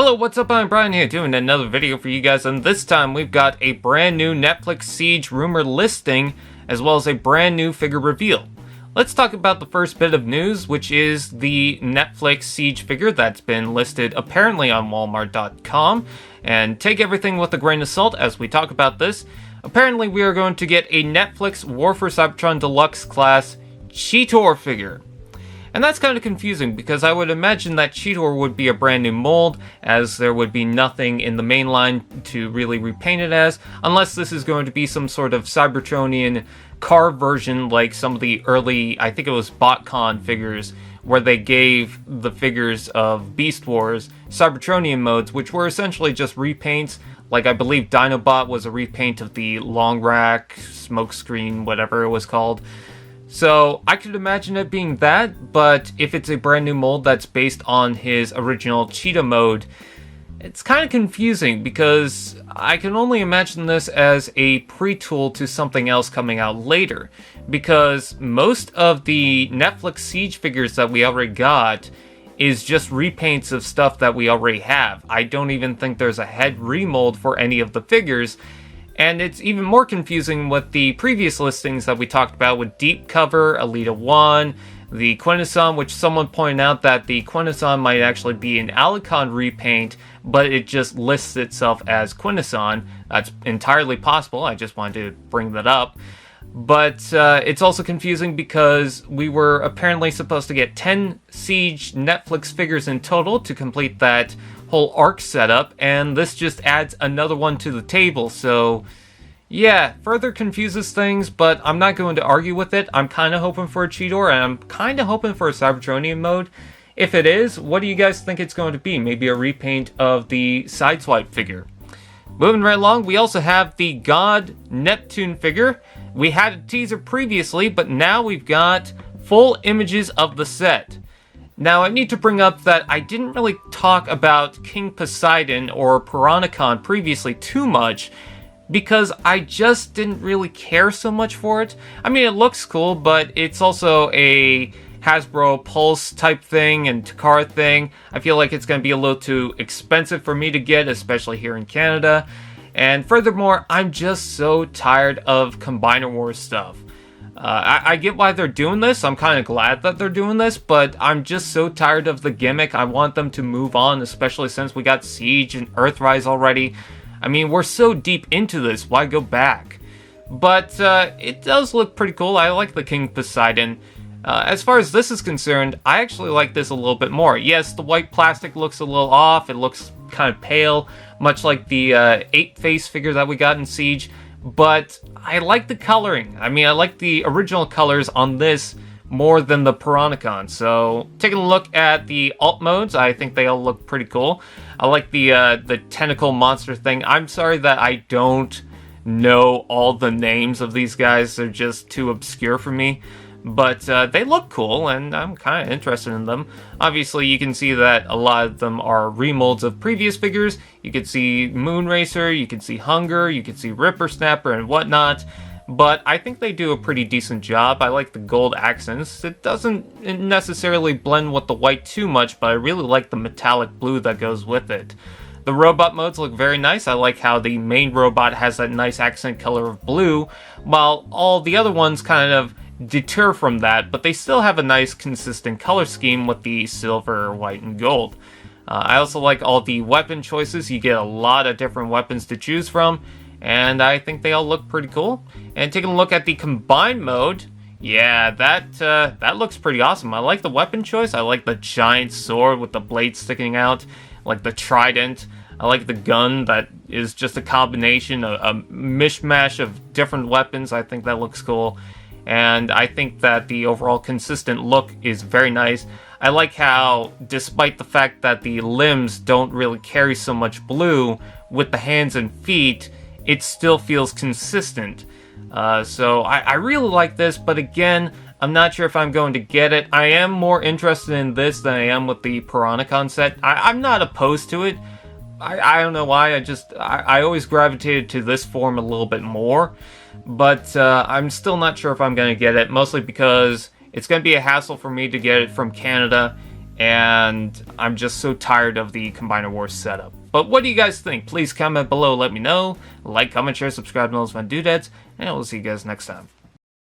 Hello, what's up? I'm Brian here doing another video for you guys, and this time we've got a brand new Netflix Siege rumor listing, as well as a brand new figure reveal. Let's talk about the first bit of news, which is the Netflix Siege figure that's been listed apparently on Walmart.com, and take everything with a grain of salt as we talk about this. Apparently we are going to get a Netflix War for Cybertron Deluxe Class Cheetor figure. And that's kind of confusing because I would imagine that Cheetor would be a brand new mold, as there would be nothing in the main line to really repaint it as, unless this is going to be some sort of Cybertronian car version like some of the early, I think it was BotCon figures, where they gave the figures of Beast Wars Cybertronian modes, which were essentially just repaints. Like, I believe Dinobot was a repaint of the Long Rack, Smokescreen, whatever it was called. So, I could imagine it being that, but if it's a brand new mold that's based on his original Cheetah mode, it's kind of confusing because I can only imagine this as a pre-tool to something else coming out later. Because most of the Netflix Siege figures that we already got is just repaints of stuff that we already have. I don't even think there's a head remold for any of the figures. And it's even more confusing with the previous listings that we talked about with Deep Cover, Alita 1, the Quintesson, which someone pointed out that the Quintesson might actually be an Alicon repaint, but it just lists itself as Quintesson. That's entirely possible, I just wanted to bring that up. But it's also confusing because we were apparently supposed to get 10 Siege Netflix figures in total to complete that whole arc setup, and this just adds another one to the table. So yeah, further confuses things, but I'm not going to argue with it. I'm kind of hoping for a Cheetor, and I'm kind of hoping for a Cybertronian mode. If it is, what do you guys think it's going to be? Maybe a repaint of the Sideswipe figure. Moving right along, we also have the God Neptune figure. We had a teaser previously, but now we've got full images of the set. Now, I need to bring up that I didn't really talk about King Poseidon or Piranacon previously too much, because I just didn't really care so much for it. I mean, it looks cool, but it's also a Hasbro Pulse type thing and Takara thing. I feel like it's going to be a little too expensive for me to get, especially here in Canada. And furthermore, I'm just so tired of Combiner Wars stuff. I get why they're doing this. I'm kind of glad that they're doing this, but I'm just so tired of the gimmick. I want them to move on, especially since we got Siege and Earthrise already. I mean, we're so deep into this. Why go back? But it does look pretty cool. I like the King Poseidon. As far as this is concerned, I actually like this a little bit more. Yes, the white plastic looks a little off. It looks kind of pale, much like the 8-face figure that we got in Siege. But I like the coloring. I mean, I like the original colors on this more than the Piranacon. So, taking a look at the alt modes, I think they all look pretty cool. I like the tentacle monster thing. I'm sorry that I don't know all the names of these guys. They're just too obscure for me. But they look cool, and I'm kind of interested in them. Obviously, you can see that a lot of them are remolds of previous figures. You can see Moonracer, you can see Hunger, you can see Ripper Snapper, and whatnot. But I think they do a pretty decent job. I like the gold accents. It doesn't necessarily blend with the white too much, but I really like the metallic blue that goes with it. The robot modes look very nice. I like how the main robot has that nice accent color of blue, while all the other ones kind of deter from that, but they still have a nice consistent color scheme with the silver, white, and gold. I also like all the weapon choices. You get a lot of different weapons to choose from, and I think they all look pretty cool. And taking a look at the combined mode, yeah, that looks pretty awesome. I like the weapon choice. I like the giant sword with the blade sticking out, I like the trident. I like the gun that is just a combination, a mishmash of different weapons. I think that looks cool. And I think that the overall consistent look is very nice. I like how, despite the fact that the limbs don't really carry so much blue, with the hands and feet, it still feels consistent. So I really like this, but again, I'm not sure if I'm going to get it. I am more interested in this than I am with the Piranacon set. I'm not opposed to it. I don't know why, I always gravitated to this form a little bit more. But I'm still not sure if I'm going to get it, mostly because it's going to be a hassle for me to get it from Canada, and I'm just so tired of the Combiner Wars setup. But what do you guys think? Please comment below, let me know. Like, comment, share, subscribe, and all those fun doodads, and we'll see you guys next time.